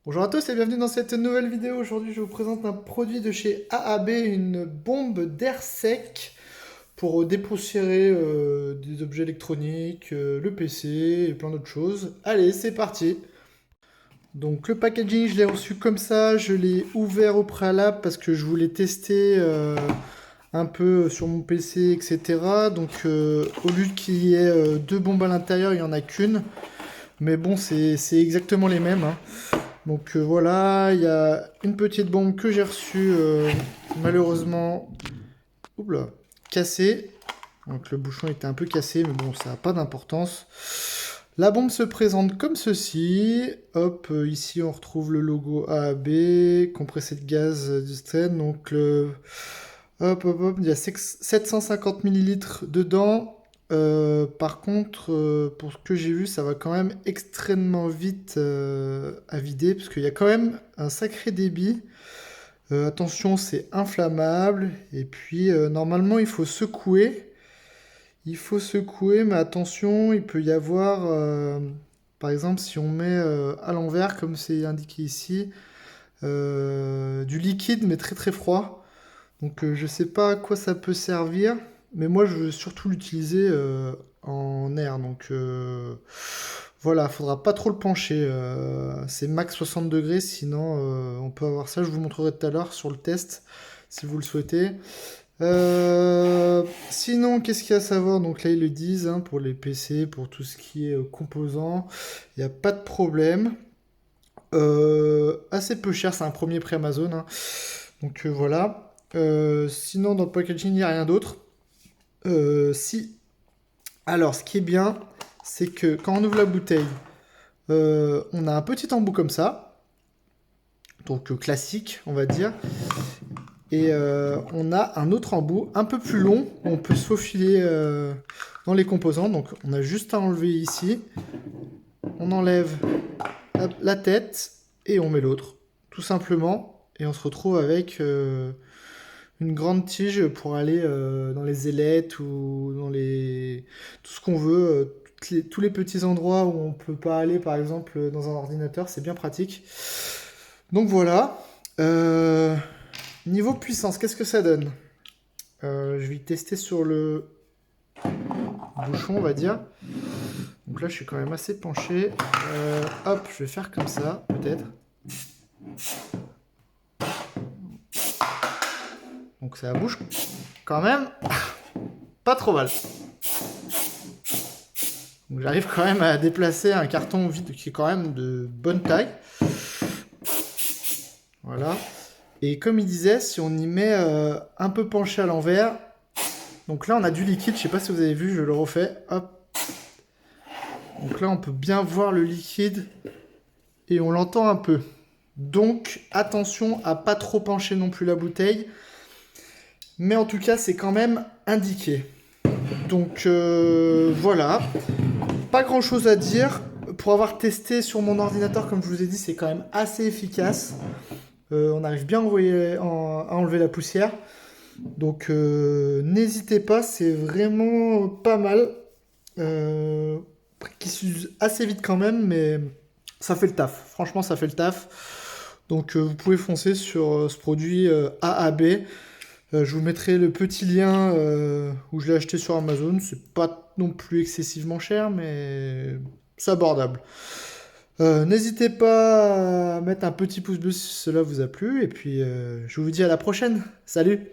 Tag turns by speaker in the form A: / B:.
A: Bonjour à tous et bienvenue dans cette nouvelle vidéo. Aujourd'hui, je vous présente un produit de chez AAB, une bombe d'air sec pour dépoussiérer des objets électroniques, le PC et plein d'autres choses. Allez, c'est parti. Donc le packaging, je l'ai reçu comme ça, je l'ai ouvert au préalable parce que je voulais tester un peu sur mon PC, etc. Donc au lieu qu'il y ait deux bombes à l'intérieur, il n'y en a qu'une. Mais bon, c'est exactement les mêmes, hein. Donc voilà, il y a une petite bombe que j'ai reçue, malheureusement, oula, cassée. Donc le bouchon était un peu cassé, mais bon, ça n'a pas d'importance. La bombe se présente comme ceci. Hop, ici on retrouve le logo AAB, compressé de gaz du Sten. Donc hop, hop, hop, il y a 750 millilitres dedans. Par contre, pour ce que j'ai vu, ça va quand même extrêmement vite à vider, parce qu'il y a quand même un sacré débit. Attention, c'est inflammable. Et puis, normalement, il faut secouer. Il faut secouer, mais attention, il peut y avoir, par exemple, si on met à l'envers, comme c'est indiqué ici, du liquide, mais très très froid. Donc je sais pas à quoi ça peut servir, mais moi je veux surtout l'utiliser en air. Donc voilà, faudra pas trop le pencher. C'est max 60 degrés, sinon on peut avoir ça. Je vous montrerai tout à l'heure sur le test, si vous le souhaitez. Sinon, qu'est-ce qu'il y a à savoir? Donc là, ils le disent, hein, pour les PC, pour tout ce qui est composants, il n'y a pas de problème. Assez peu cher, c'est un premier prix Amazon, hein. Donc voilà. Sinon, dans le packaging, il n'y a rien d'autre. Si. Alors, ce qui est bien, c'est que quand on ouvre la bouteille, on a un petit embout comme ça. Donc classique, on va dire. Et on a un autre embout un peu plus long où on peut se faufiler dans les composants. Donc on a juste à enlever ici. On enlève la tête et on met l'autre. Tout simplement. Et on se retrouve avec une grande tige pour aller dans les ailettes ou dans les... tout ce qu'on veut. Tous les petits endroits où on peut pas aller, par exemple, dans un ordinateur. C'est bien pratique. Donc voilà. Niveau puissance, qu'est-ce que ça donne? Je vais tester sur le bouchon, on va dire. Donc là, je suis quand même assez penché. Hop, je vais faire comme ça, peut-être. Donc ça bouge quand même pas trop mal. Donc j'arrive quand même à déplacer un carton vide qui est quand même de bonne taille. Voilà. Et comme il disait, si on y met un peu penché à l'envers, donc là on a du liquide, je sais pas si vous avez vu, je le refais. Hop. Donc là on peut bien voir le liquide et on l'entend un peu. Donc attention à pas trop pencher non plus la bouteille. Mais en tout cas c'est quand même indiqué. Donc voilà. Pas grand chose à dire. Pour avoir testé sur mon ordinateur, comme je vous ai dit, c'est quand même assez efficace. On arrive bien à enlever la poussière. Donc n'hésitez pas, c'est vraiment pas mal. Qui s'use assez vite quand même, mais ça fait le taf. Franchement, ça fait le taf. Donc vous pouvez foncer sur ce produit AAB. Je vous mettrai le petit lien où je l'ai acheté sur Amazon. C'est pas non plus excessivement cher, mais c'est abordable. N'hésitez pas à mettre un petit pouce bleu si cela vous a plu. Et puis je vous dis à la prochaine. Salut!